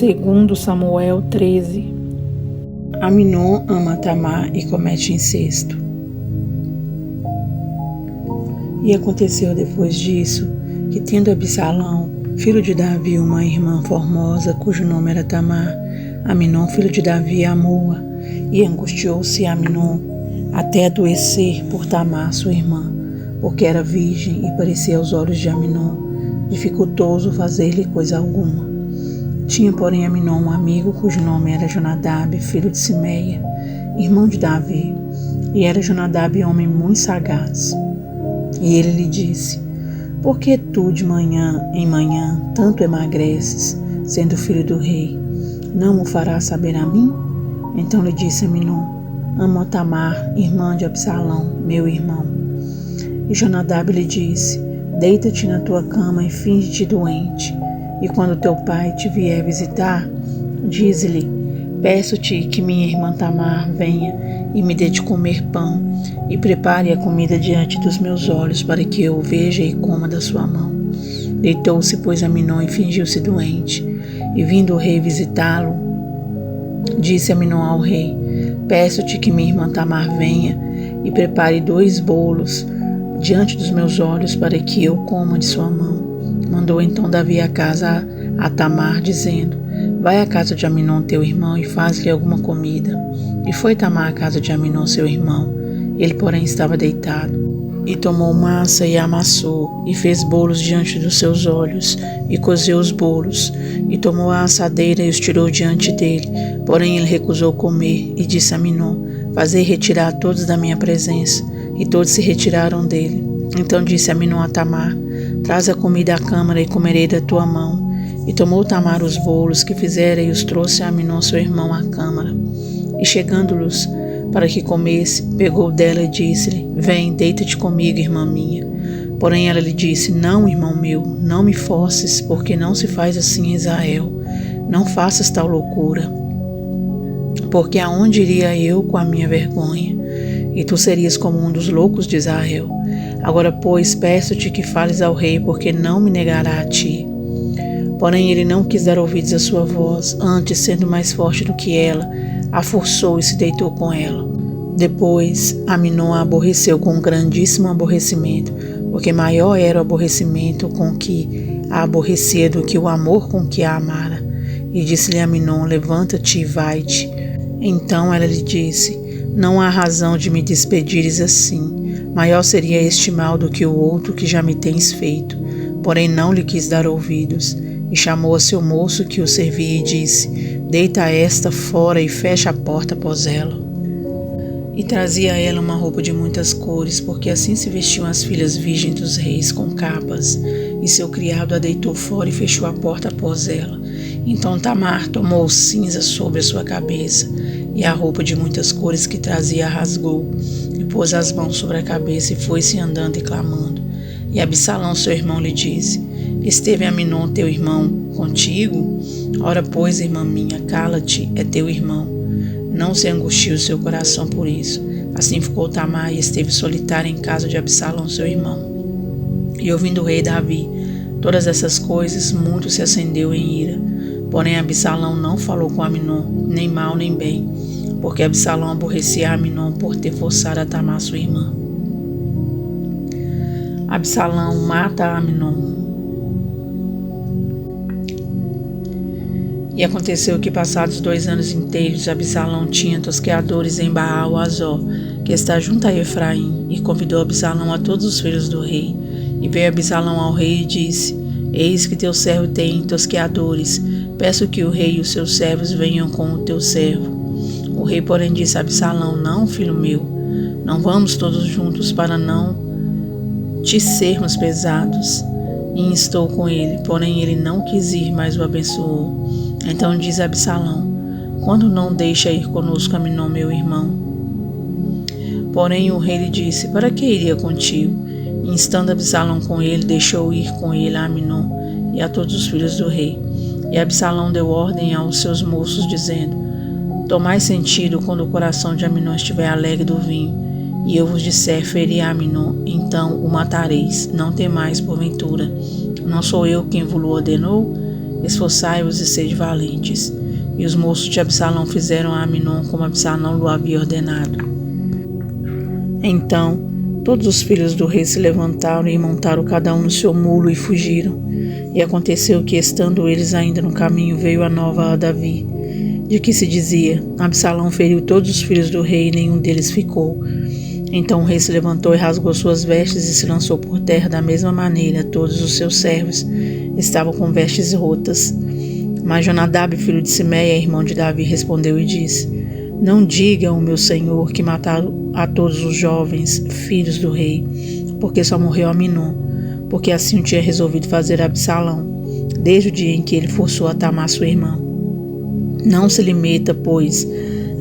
Segundo Samuel 13. Aminon ama Tamar e comete incesto. E aconteceu depois disso, que tendo Absalão, filho de Davi, uma irmã formosa, cujo nome era Tamar, Aminon, filho de Davi, amou-a, e angustiou-se Aminon até adoecer por Tamar, sua irmã, porque era virgem e parecia aos olhos de Aminon dificultoso fazer-lhe coisa alguma. Tinha, porém, Aminon um amigo cujo nome era Jonadab, filho de Simeia, irmão de Davi, e era Jonadab homem muito sagaz. E ele lhe disse: por que tu de manhã em manhã tanto emagreces, sendo filho do rei? Não o farás saber a mim? Então lhe disse Aminon: amo Tamar, irmã de Absalão, meu irmão. E Jonadab lhe disse: deita-te na tua cama e finge-te doente. E quando teu pai te vier visitar, dize-lhe: peço-te que minha irmã Tamar venha e me dê de comer pão, e prepare a comida diante dos meus olhos, para que eu o veja e coma da sua mão. Deitou-se, pois, Aminon e fingiu-se doente. E vindo o rei visitá-lo, disse Aminon ao rei: peço-te que minha irmã Tamar venha e prepare 2 bolos diante dos meus olhos, para que eu coma de sua mão. Mandou então Davi a casa a Tamar, dizendo: vai à casa de Aminon teu irmão e faz-lhe alguma comida. E foi Tamar à casa de Aminon seu irmão. Ele, porém, estava deitado. E tomou massa e amassou, e fez bolos diante dos seus olhos, e cozeu os bolos. E tomou a assadeira e os tirou diante dele. Porém ele recusou comer, e disse a Aminon: fazei retirar todos da minha presença. E todos se retiraram dele. Então disse Aminon a Tamar: traz a comida à câmara e comerei da tua mão. E tomou Tamar os bolos que fizera e os trouxe a Aminon seu irmão à câmara. E chegando-los para que comesse, pegou dela e disse-lhe: vem, deita-te comigo, irmã minha. Porém ela lhe disse: não, irmão meu, não me forces, porque não se faz assim em Israel. Não faças tal loucura, porque aonde iria eu com a minha vergonha? E tu serias como um dos loucos de Israel. Agora, pois, peço-te que fales ao rei, porque não me negará a ti. Porém ele não quis dar ouvidos à sua voz, antes, sendo mais forte do que ela, a forçou e se deitou com ela. Depois Aminon a aborreceu com um grandíssimo aborrecimento, porque maior era o aborrecimento com que a aborrecia do que o amor com que a amara. E disse-lhe Aminon: levanta-te e vai-te. Então ela lhe disse: não há razão de me despedires assim. Maior seria este mal do que o outro que já me tens feito. Porém não lhe quis dar ouvidos. E chamou a seu moço que o servia e disse: deita esta fora e fecha a porta após ela. E trazia a ela uma roupa de muitas cores, porque assim se vestiam as filhas virgens dos reis, com capas. E seu criado a deitou fora e fechou a porta após ela. Então Tamar tomou cinza sobre a sua cabeça, e a roupa de muitas cores que trazia a rasgou, e pôs as mãos sobre a cabeça e foi-se andando e clamando. E Absalão seu irmão lhe disse: esteve Aminon teu irmão contigo? Ora, pois, irmã minha, cala-te, é teu irmão. Não se angustie o seu coração por isso. Assim ficou Tamar e esteve solitária em casa de Absalão seu irmão. E ouvindo o rei Davi todas essas coisas, muito se acendeu em ira. Porém Absalão não falou com Aminon, nem mal nem bem, porque Absalão aborrecia a Aminon por ter forçado a Tamar sua irmã. Absalão mata a Aminon. E aconteceu que, passados 2 anos inteiros, Absalão tinha tosqueadores em Baal-Azor, que está junto a Efraim, e convidou Absalão a todos os filhos do rei. E veio Absalão ao rei e disse: eis que teu servo tem tosqueadores, peço que o rei e os seus servos venham com o teu servo. O rei, porém, disse a Absalão: não, filho meu, não vamos todos juntos, para não te sermos pesados. E instou com ele, porém ele não quis ir, mas o abençoou. Então diz Absalão: quando não deixa ir conosco Aminon meu irmão? Porém o rei lhe disse: para que iria contigo? E instando Absalão com ele, deixou ir com ele a Aminon e a todos os filhos do rei. E Absalão deu ordem aos seus moços, dizendo: tomai sentido quando o coração de Aminon estiver alegre do vinho, e eu vos disser: feri a Aminon, então o matareis. Não temais, porventura, não sou eu quem vos ordenou? esforçai-vos e sede valentes. E os moços de Absalão fizeram a Aminon como Absalão lhe havia ordenado. Então todos os filhos do rei se levantaram e montaram cada um no seu mulo e fugiram. E aconteceu que, estando eles ainda no caminho, veio a nova a Davi, de que se dizia: Absalão feriu todos os filhos do rei e nenhum deles ficou. Então o rei se levantou e rasgou suas vestes e se lançou por terra. Da mesma maneira todos os seus servos estavam com vestes rotas. Mas Jonadab, filho de Simeia, irmão de Davi, respondeu e disse: Não digam, meu senhor, que mataram a todos os jovens filhos do rei, porque só morreu Aminon, porque assim o tinha resolvido fazer Absalão, desde o dia em que ele forçou a Tamar sua irmã. Não se lhe meta, pois,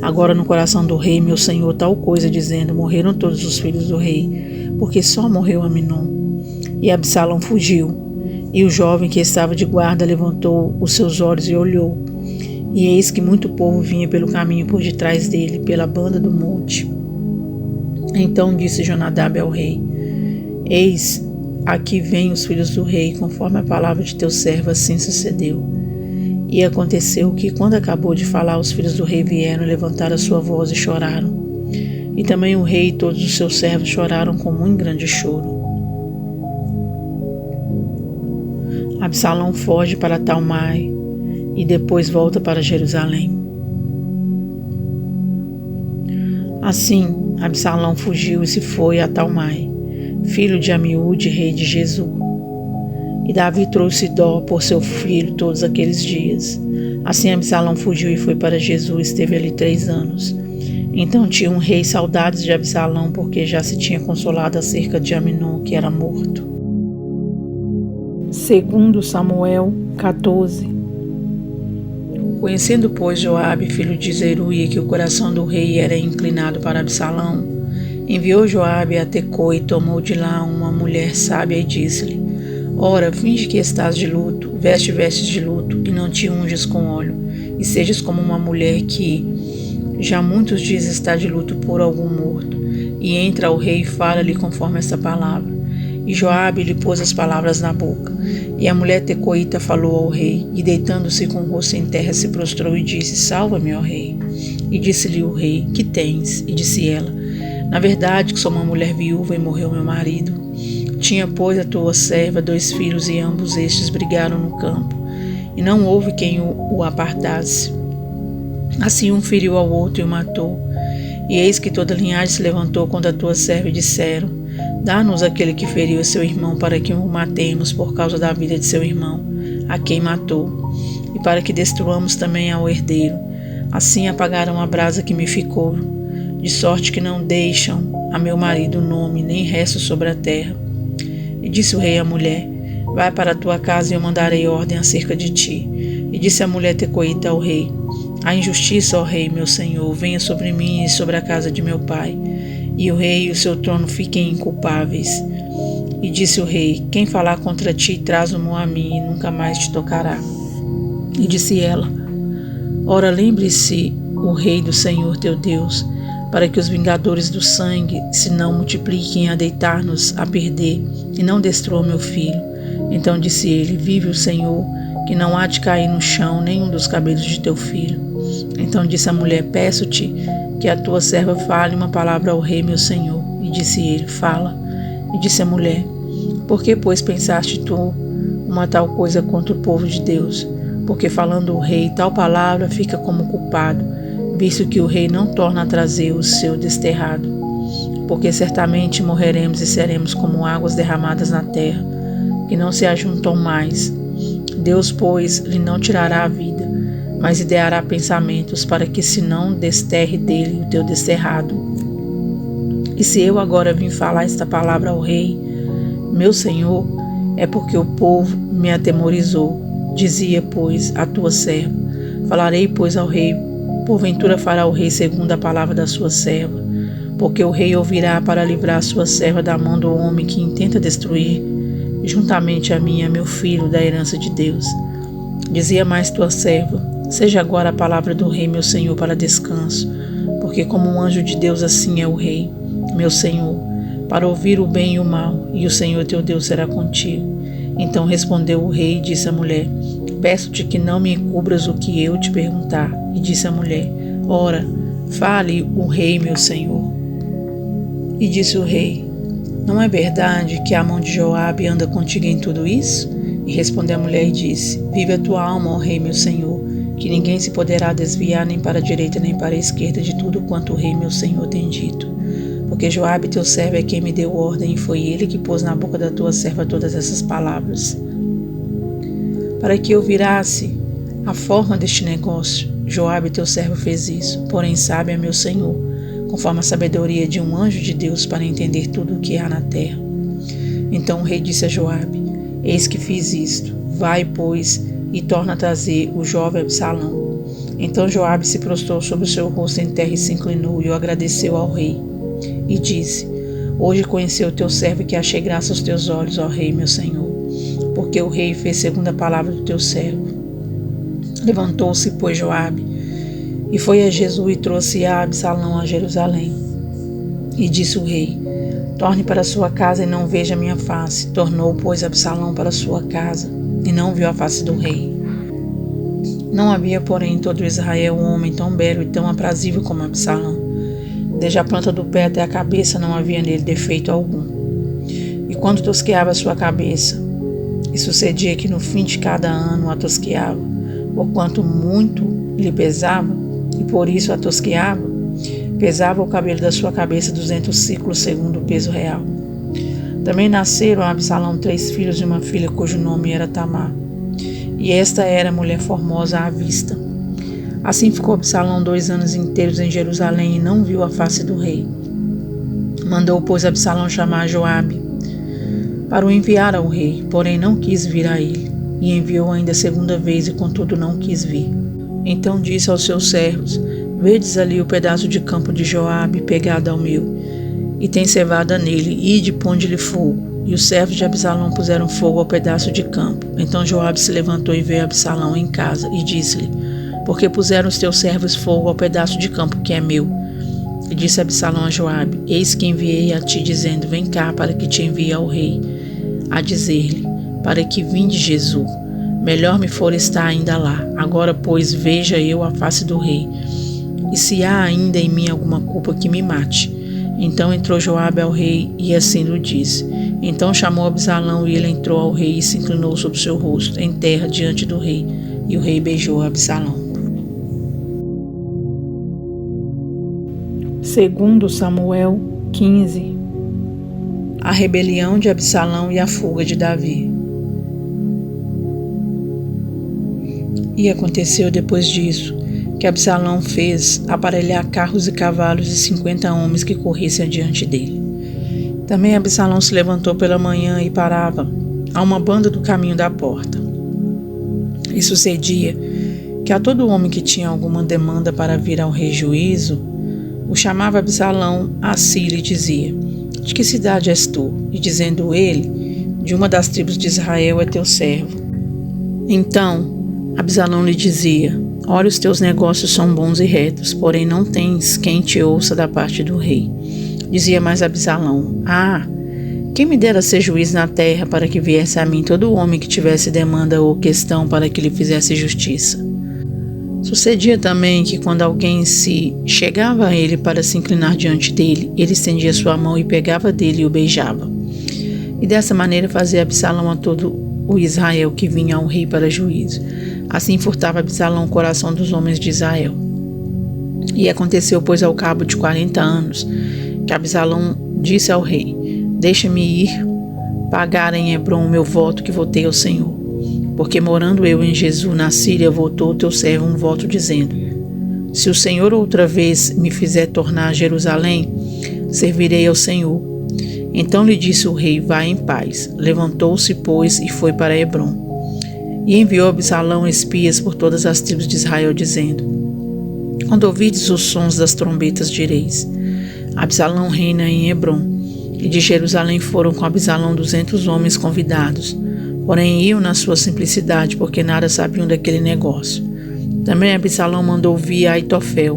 agora no coração do rei, meu senhor, tal coisa, dizendo: Morreram todos os filhos do rei, porque só morreu Aminon. E Absalão fugiu. E o jovem que estava de guarda levantou os seus olhos e olhou. E eis que muito povo vinha pelo caminho por detrás dele, pela banda do monte. Então disse Jonadab ao rei: Eis, aqui vêm os filhos do rei, conforme a palavra de teu servo, assim sucedeu. E aconteceu que, quando acabou de falar, os filhos do rei vieram, levantaram a sua voz e choraram. E também o rei e todos os seus servos choraram com muito grande choro. Absalão foge para Talmai e depois volta para Jerusalém. Assim, Absalão fugiu e se foi a Talmai, filho de Amiúde, rei de Gesur. E Davi trouxe dó por seu filho todos aqueles dias. Assim Absalão fugiu e foi para Gesur e esteve ali 3 anos. Então tinha um rei saudades de Absalão, porque já se tinha consolado acerca de Aminon, que era morto. 2 Samuel 14. Conhecendo, pois, Joabe, filho de Zeruia, que o coração do rei era inclinado para Absalão, enviou Joabe a Tecô e tomou de lá uma mulher sábia e disse-lhe: Ora, finge que estás de luto, veste vestes de luto, e não te unges com óleo, e sejas como uma mulher que já muitos dias está de luto por algum morto, e entra ao rei e fala-lhe conforme esta palavra. E Joabe lhe pôs as palavras na boca. E a mulher tecoíta falou ao rei, e deitando-se com o rosto em terra se prostrou e disse: Salva-me, ó rei. E disse-lhe o rei: Que tens? E disse ela: Na verdade que sou uma mulher viúva e morreu meu marido. Tinha, pois, a tua serva 2 filhos, e ambos estes brigaram no campo, e não houve quem o apartasse. Assim um feriu ao outro e o matou. E eis que toda a linhagem se levantou contra a tua serva e disseram: Dá-nos aquele que feriu a seu irmão, para que o matemos por causa da vida de seu irmão, a quem matou, e para que destruamos também ao herdeiro. Assim apagaram a brasa que me ficou, de sorte que não deixam a meu marido nome, nem resto sobre a terra. E disse o rei à mulher: Vai para a tua casa e eu mandarei ordem acerca de ti. E disse a mulher tecoíta ao rei: A injustiça, ó rei, meu senhor, venha sobre mim e sobre a casa de meu pai, e o rei e o seu trono fiquem inculpáveis. E disse o rei: Quem falar contra ti, traz-o a mim, e nunca mais te tocará. E disse ela: Ora, lembre-se o rei do Senhor teu Deus, para que os vingadores do sangue se não multipliquem a deitar-nos a perder, e não destruam meu filho. Então disse ele: Vive o Senhor, que não há de cair no chão nenhum dos cabelos de teu filho. Então disse a mulher: Peço-te que a tua serva fale uma palavra ao rei meu senhor. E disse ele: Fala. E disse a mulher: Por que, pois, pensaste tu uma tal coisa contra o povo de Deus? Porque falando o rei tal palavra fica como culpado, visto que o rei não torna a trazer o seu desterrado. Porque certamente morreremos e seremos como águas derramadas na terra, que não se ajuntam mais. Deus, pois, lhe não tirará a vida, mas ideará pensamentos para que se não desterre dele o teu desterrado. E se eu agora vim falar esta palavra ao rei, meu senhor, é porque o povo me atemorizou. Dizia, pois, a tua serva: Falarei, pois, ao rei, porventura fará o rei segundo a palavra da sua serva, porque o rei ouvirá para livrar a sua serva da mão do homem que intenta destruir, juntamente a mim e a meu filho, da herança de Deus. Dizia mais tua serva: Seja agora a palavra do rei, meu senhor, para descanso, porque como um anjo de Deus assim é o rei, meu senhor, para ouvir o bem e o mal, e o Senhor teu Deus será contigo. Então respondeu o rei e disse à mulher: peço-te que não me encubras o que eu te perguntar. E disse a mulher: ora, fale o rei, meu senhor. E disse o rei: não é verdade que a mão de Joabe anda contigo em tudo isso? E respondeu a mulher e disse: vive a tua alma, ó rei, meu senhor, que ninguém se poderá desviar nem para a direita nem para a esquerda de tudo quanto o rei, meu senhor, tem dito. Porque Joabe, teu servo, é quem me deu ordem, e foi ele que pôs na boca da tua serva todas essas palavras. Para que eu virasse a forma deste negócio, Joabe, teu servo, fez isso. Porém, sabe, é meu senhor, conforme a sabedoria de um anjo de Deus, para entender tudo o que há na terra. Então o rei disse a Joabe: eis que fiz isto. Vai, pois, e torna a trazer o jovem Absalão. Então Joabe se prostrou sobre o seu rosto em terra e se inclinou e o agradeceu ao rei. E disse: hoje conheceu o teu servo que achei graça aos teus olhos, ó rei, meu senhor, porque o rei fez segundo a palavra do teu servo. Levantou-se, pois, Joabe, e foi a Jesú e trouxe a Absalão a Jerusalém. E disse o rei: torne para sua casa e não veja a minha face. Tornou, pois, Absalão para sua casa e não viu a face do rei. Não havia, porém, em todo Israel um homem tão belo e tão aprazível como Absalão. Desde a planta do pé até a cabeça não havia nele defeito algum. E quando tosqueava a sua cabeça, e sucedia que no fim de cada ano a tosqueava, porquanto muito lhe pesava, e por isso a tosqueava, pesava o cabelo da sua cabeça 200 ciclos segundo o peso real. Também nasceram a Absalão 3 filhos e uma filha cujo nome era Tamar, e esta era mulher formosa à vista. Assim ficou Absalão 2 anos inteiros em Jerusalém e não viu a face do rei. Mandou, pois, Absalão chamar Joabe para o enviar ao rei, porém não quis vir a ele, e enviou ainda a segunda vez e contudo não quis vir. Então disse aos seus servos: vedes ali o pedaço de campo de Joabe pegado ao meu, e tem cevada nele, ide e ponde-lhe fogo. E os servos de Absalão puseram fogo ao pedaço de campo. Então Joabe se levantou e veio a Absalão em casa, e disse-lhe: porque puseram os teus servos fogo ao pedaço de campo que é meu? E disse Absalão a Joabe: eis que enviei a ti, dizendo: vem cá, para que te envie ao rei, a dizer-lhe, para que vinde Jesú. Melhor me for estar ainda lá. Agora, pois, veja eu a face do rei, e se há ainda em mim alguma culpa, que me mate. Então entrou Joabe ao rei, e assim lhe disse. Então chamou Absalão, e ele entrou ao rei, e se inclinou sobre o seu rosto, em terra, diante do rei. E o rei beijou Absalão. Segundo Samuel 15. A rebelião de Absalão e a fuga de Davi. E aconteceu depois disso, que Absalão fez aparelhar carros e cavalos e 50 homens que corressem adiante dele. Também Absalão se levantou pela manhã e parava a uma banda do caminho da porta. E sucedia que a todo homem que tinha alguma demanda para vir ao rei juízo, o chamava Absalão a si e lhe dizia: de que cidade és tu? E dizendo ele: de uma das tribos de Israel é teu servo. Então Absalão lhe dizia: ora, os teus negócios são bons e retos, porém não tens quem te ouça da parte do rei. Dizia mais Absalão: ah, quem me dera ser juiz na terra, para que viesse a mim todo homem que tivesse demanda ou questão, para que lhe fizesse justiça. Sucedia também que quando alguém se chegava a ele para se inclinar diante dele, ele estendia sua mão e pegava dele e o beijava. E dessa maneira fazia Absalão a todo o Israel que vinha ao rei para juízo. Assim furtava Absalão o coração dos homens de Israel. E aconteceu, pois, ao cabo de 40 anos, que Absalão disse ao rei: deixa-me ir pagar em Hebrom o meu voto que votei ao Senhor. Porque morando eu em Jesú, na Síria, votou o teu servo um voto dizendo: se o Senhor outra vez me fizer tornar a Jerusalém, servirei ao Senhor. Então lhe disse o rei: vai em paz. Levantou-se, pois, e foi para Hebrom. E enviou Absalão espias por todas as tribos de Israel, dizendo: quando ouvirdes os sons das trombetas, direis: Absalão reina em Hebrom. E de Jerusalém foram com Absalão 200 homens convidados, porém iam na sua simplicidade, porque nada sabiam daquele negócio. Também Absalão mandou vir a Aitofel,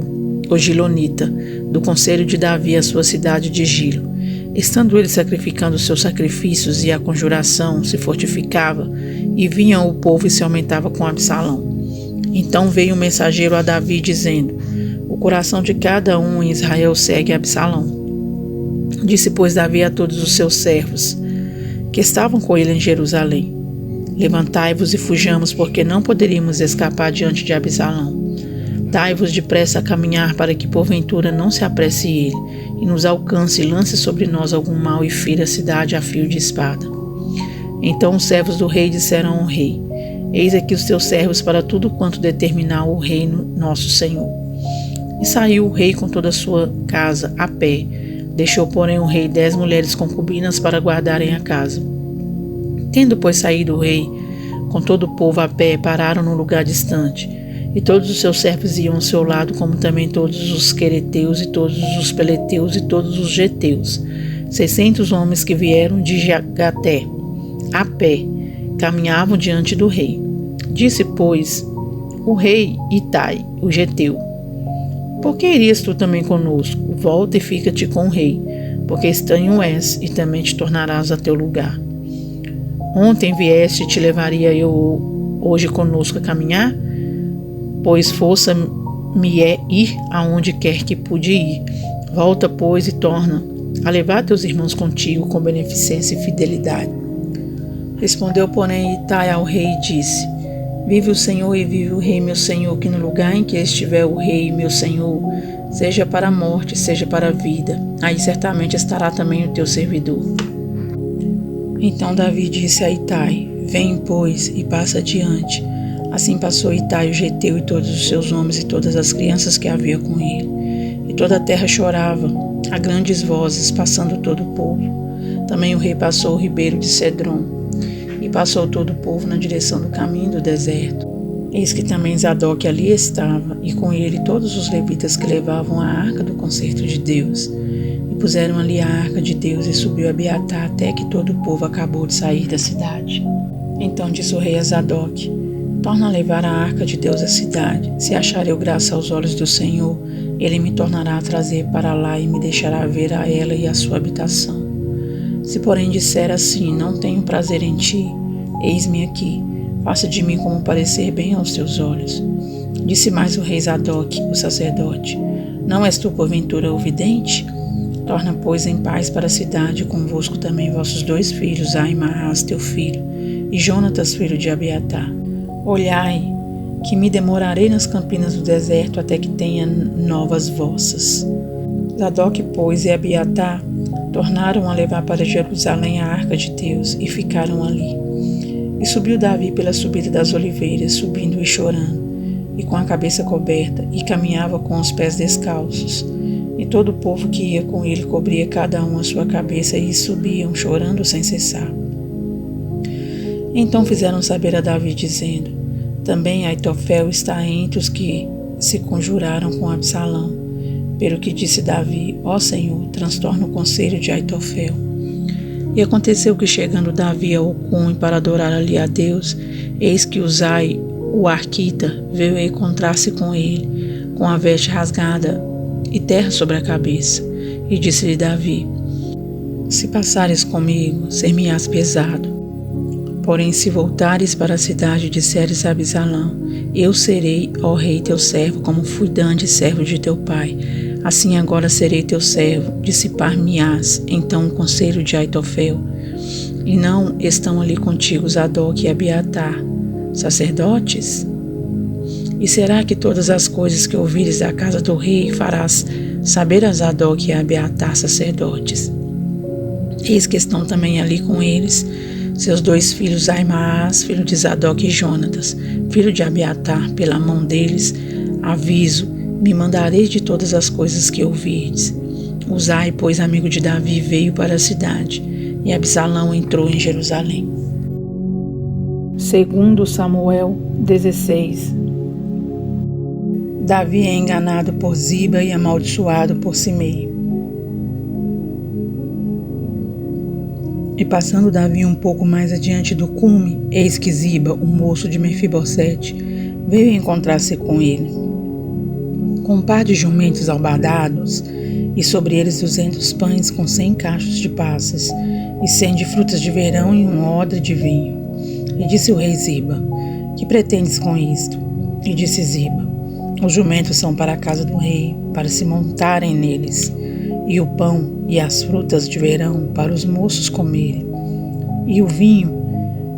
o Gilonita, do conselho de Davi, à sua cidade de Gilo. Estando ele sacrificando os seus sacrifícios e a conjuração, se fortificava e vinha o povo e se aumentava com Absalão. Então veio um mensageiro a Davi dizendo: o coração de cada um em Israel segue Absalão. Disse, pois, Davi a todos os seus servos que estavam com ele em Jerusalém: levantai-vos e fujamos, porque não poderíamos escapar diante de Absalão. Dai-vos depressa a caminhar, para que porventura não se apresse ele, e nos alcance e lance sobre nós algum mal e fira a cidade a fio de espada. Então os servos do rei disseram ao rei: eis aqui os teus servos para tudo quanto determinar o reino nosso Senhor. E saiu o rei com toda a sua casa a pé. Deixou, porém, o rei 10 mulheres concubinas para guardarem a casa. Tendo, pois, saído o rei com todo o povo a pé, pararam num lugar distante. E todos os seus servos iam ao seu lado, como também todos os quereteus e todos os peleteus e todos os geteus. 600 homens que vieram de Gaté a pé caminhavam diante do rei. Disse, pois, o rei Itai, o geteu: por que irias tu também conosco? Volta e fica-te com o rei, porque estranho és, e também te tornarás a teu lugar. Ontem vieste e te levaria eu hoje conosco a caminhar? Pois força-me é ir aonde quer que pude ir. Volta, pois, e torna a levar teus irmãos contigo com beneficência e fidelidade. Respondeu, porém, Itai ao rei e disse: vive o Senhor e vive o rei meu senhor, que no lugar em que estiver o rei meu senhor, seja para a morte, seja para a vida, aí certamente estará também o teu servidor. Então Davi disse a Itai: vem, pois, e passa adiante. Assim passou Itai o geteu e todos os seus homens e todas as crianças que havia com ele. E toda a terra chorava a grandes vozes, passando todo o povo. Também o rei passou o ribeiro de Cedron, e passou todo o povo na direção do caminho do deserto. Eis que também Zadok ali estava, e com ele todos os levitas que levavam a arca do concerto de Deus. E puseram ali a arca de Deus, e subiu Abiatar, até que todo o povo acabou de sair da cidade. Então disse o rei a Zadok: torna a levar a arca de Deus à cidade. Se achar eu graça aos olhos do Senhor, ele me tornará a trazer para lá e me deixará ver a ela e a sua habitação. Se porém disser assim: não tenho prazer em ti, eis-me aqui, faça de mim como parecer bem aos teus olhos. Disse mais o rei Zadok, o sacerdote: não és tu porventura o vidente? Torna, pois, em paz para a cidade, convosco também vossos 2 filhos, Ahimaás teu filho, e Jonatas filho de Abiatar. Olhai, que me demorarei nas campinas do deserto até que tenha novas vossas. Zadok, pois, e Abiatar tornaram a levar para Jerusalém a arca de Deus e ficaram ali. E subiu Davi pela subida das oliveiras, subindo e chorando, e com a cabeça coberta, e caminhava com os pés descalços. E todo o povo que ia com ele cobria cada um a sua cabeça, e subiam chorando sem cessar. Então fizeram saber a Davi, dizendo: também Aitofel está entre os que se conjuraram com Absalão. Pelo que disse Davi: ó Senhor, transtorna o conselho de Aitofel. E aconteceu que, chegando Davi ao cume para adorar ali a Deus, eis que Uzai, o arquita, veio encontrar-se com ele, com a veste rasgada e terra sobre a cabeça. E disse-lhe Davi: se passares comigo, ser-me-ás pesado. Porém, se voltares para a cidade, disseres a Absalão: eu serei, ó rei, teu servo, como fui dantes servo de teu pai. Assim agora serei teu servo, dissipar-me-ás então o conselho de Aitofel. E não estão ali contigo Zadok e Abiatar, sacerdotes? E será que todas as coisas que ouvires da casa do rei farás saber a Zadok e a Abiatar, sacerdotes? Eis que estão também ali com eles seus 2 filhos, Ahimaás, filho de Zadok, e Jonatas, filho de Abiatar. Pela mão deles aviso: me mandareis de todas as coisas que ouvirdes. Uzai, pois, amigo de Davi, veio para a cidade, e Absalão entrou em Jerusalém. 2 Samuel 16. Davi é enganado por Ziba e amaldiçoado por Simei. E passando Davi um pouco mais adiante do cume, eis que Ziba, o moço de Mefibosete, veio encontrar-se com ele, com um par de jumentos albadados, e sobre eles 200 pães com 100 cachos de passas, e 100 de frutas de verão e um odre de vinho. E disse o rei Ziba: que pretendes com isto? E disse Ziba: os jumentos são para a casa do rei, para se montarem neles, e o pão e as frutas de verão para os moços comerem, e o vinho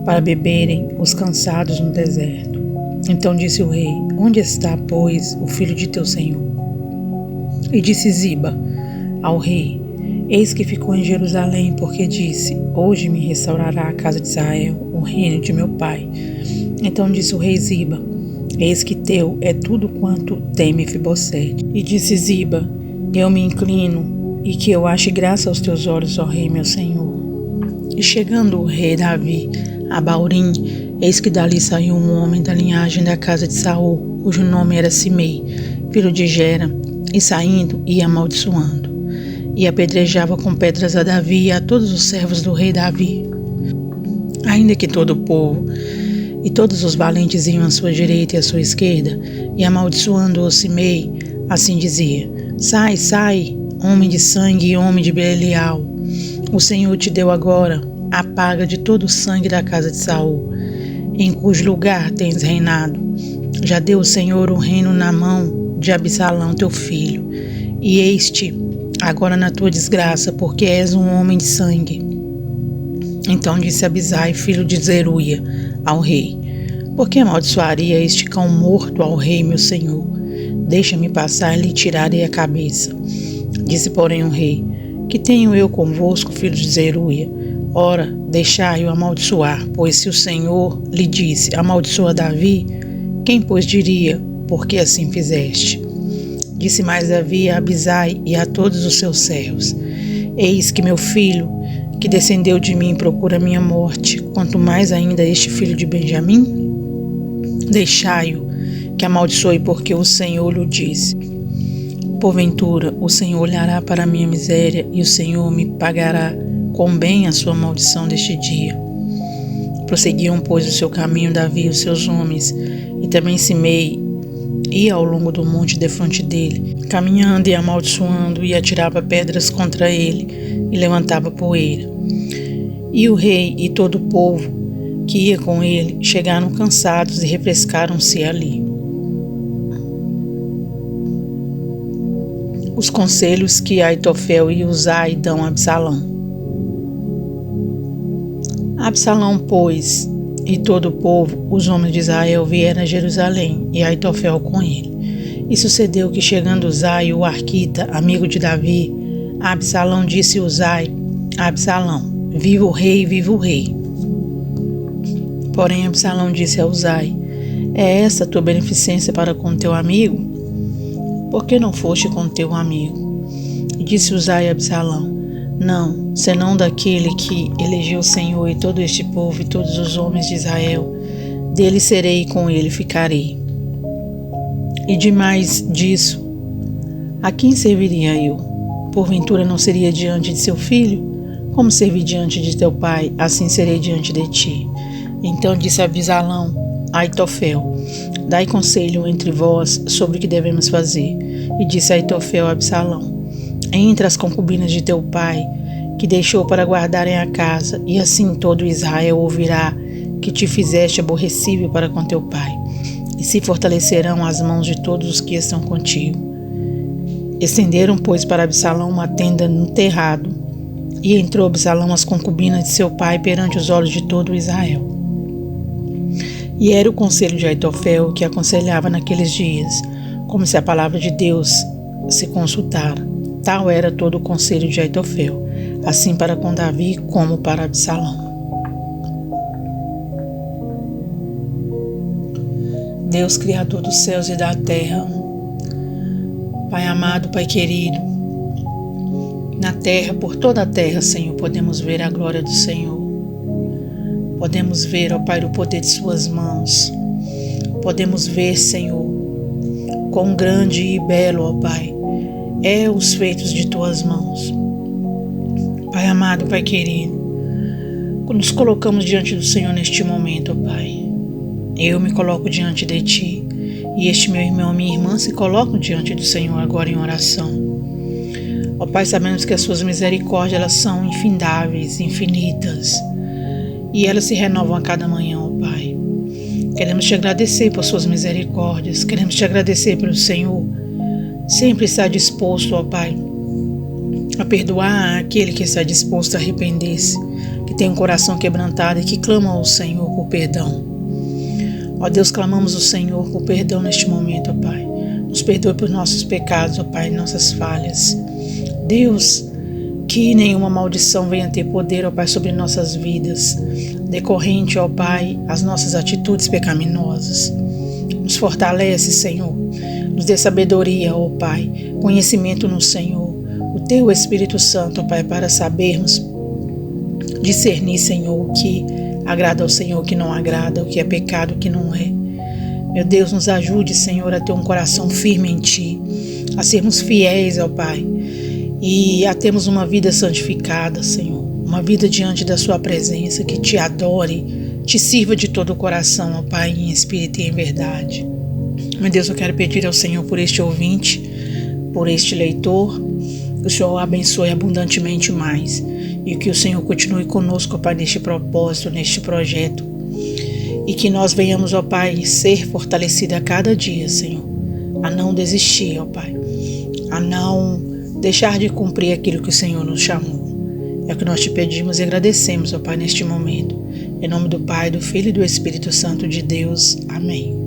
para beberem os cansados no deserto. Então disse o rei: onde está, pois, o filho de teu senhor? E disse Ziba ao rei: eis que ficou em Jerusalém, porque disse: hoje me restaurará a casa de Israel, o reino de meu pai. Então disse o rei Ziba: eis que teu é tudo quanto tem Mefibosete. E disse Ziba: eu me inclino, e que eu ache graça aos teus olhos, ó rei meu senhor. E chegando o rei Davi a Baurim, eis que dali saiu um homem da linhagem da casa de Saul, cujo nome era Simei, filho de Gera, e saindo ia amaldiçoando, e apedrejava com pedras a Davi e a todos os servos do rei Davi. Ainda que todo o povo e todos os valentes iam à sua direita e à sua esquerda, e amaldiçoando-o Simei, assim dizia: sai, sai, homem de sangue e homem de Belial. O Senhor te deu agora a paga de todo o sangue da casa de Saul, em cujo lugar tens reinado. Já deu o Senhor o reino na mão de Absalão teu filho, e eis-te agora na tua desgraça, porque és um homem de sangue. Então disse Abisai, filho de Zeruia, ao rei: por que amaldiçoaria este cão morto ao rei meu senhor? Deixa-me passar e lhe tirarei a cabeça. Disse, porém, o rei: que tenho eu convosco, filho de Zeruia? Ora, deixai-o amaldiçoar, pois se o Senhor lhe disse: amaldiçoa Davi, quem, pois, diria: por que assim fizeste? Disse mais Davi a Abisai e a todos os seus servos: eis que meu filho, que descendeu de mim, procura minha morte, quanto mais ainda este filho de Benjamim? Deixai-o que amaldiçoe, porque o Senhor lhe disse. Porventura, o Senhor olhará para a minha miséria, e o Senhor me pagará com bem a sua maldição deste dia. Prosseguiam, pois, o seu caminho Davi e os seus homens, e também Simei ia ao longo do monte defronte dele, caminhando e amaldiçoando, e atirava pedras contra ele, e levantava poeira. E o rei e todo o povo que ia com ele chegaram cansados e refrescaram-se ali. Os conselhos que Aitofel e Uzai dão a Absalão. Absalão, pois, e todo o povo, os homens de Israel, vieram a Jerusalém, e Aitofel com ele. E sucedeu que, chegando Uzai, o arquita, amigo de Davi, a Absalão disse Uzai a Absalão: viva o rei, viva o rei. Porém Absalão disse a Uzai: é esta a tua beneficência para com teu amigo? Por que não foste com teu amigo? E disse Uzai a Absalão: não, senão daquele que elegeu o Senhor, e todo este povo e todos os homens de Israel, dele serei e com ele ficarei. E demais disso, a quem serviria eu? Porventura não seria diante de seu filho? Como servi diante de teu pai, assim serei diante de ti. Então disse Absalão a Aitofel: dai conselho entre vós sobre o que devemos fazer. E disse Aitofel a Absalão: entre as concubinas de teu pai, que deixou para guardarem a casa, e assim todo Israel ouvirá que te fizeste aborrecível para com teu pai, e se fortalecerão as mãos de todos os que estão contigo. Estenderam, pois, para Absalão uma tenda no terrado, e entrou Absalão as concubinas de seu pai perante os olhos de todo Israel. E era o conselho de Aitofel que aconselhava naqueles dias, como se a palavra de Deus se consultara. Tal era todo o conselho de Aitofel, assim para com Davi como para Absalão. Deus, Criador dos céus e da terra, Pai amado, Pai querido, na terra, por toda a terra, Senhor, podemos ver a glória do Senhor. Podemos ver, ó Pai, o poder de suas mãos. Podemos ver, Senhor, quão grande e belo, ó Pai, é os feitos de tuas mãos. Pai amado, Pai querido, nos colocamos diante do Senhor neste momento, ó Pai. Eu me coloco diante de Ti, e este meu irmão e minha irmã se colocam diante do Senhor agora em oração. Ó Pai, sabemos que as Suas misericórdias, elas são infindáveis, infinitas, e elas se renovam a cada manhã, ó Queremos te agradecer por suas misericórdias. Queremos te agradecer pelo Senhor sempre estar disposto, ó Pai, a perdoar aquele que está disposto a arrepender-se, que tem um coração quebrantado e que clama ao Senhor por perdão. Ó Deus, clamamos ao Senhor por perdão neste momento, ó Pai. Nos perdoe por nossos pecados, ó Pai, nossas falhas. Deus, que nenhuma maldição venha ter poder, ó Pai, sobre nossas vidas, decorrente, ó Pai, as nossas atitudes pecaminosas. Nos fortalece, Senhor. Nos dê sabedoria, ó Pai, conhecimento no Senhor, o Teu Espírito Santo, ó Pai, para sabermos discernir, Senhor, o que agrada ao Senhor, o que não agrada, o que é pecado, o que não é. Meu Deus, nos ajude, Senhor, a ter um coração firme em Ti, a sermos fiéis, ó Pai, e a termos uma vida santificada, Senhor, uma vida diante da Sua presença, que Te adore, Te sirva de todo o coração, ó Pai, em espírito e em verdade. Meu Deus, eu quero pedir ao Senhor por este ouvinte, por este leitor, que o Senhor o abençoe abundantemente mais e que o Senhor continue conosco, ó Pai, neste propósito, neste projeto, e que nós venhamos, ó Pai, ser fortalecidos a cada dia, Senhor, a não desistir, ó Pai, a não deixar de cumprir aquilo que o Senhor nos chamou. É o que nós te pedimos e agradecemos, ó Pai, neste momento. Em nome do Pai, do Filho e do Espírito Santo de Deus. Amém.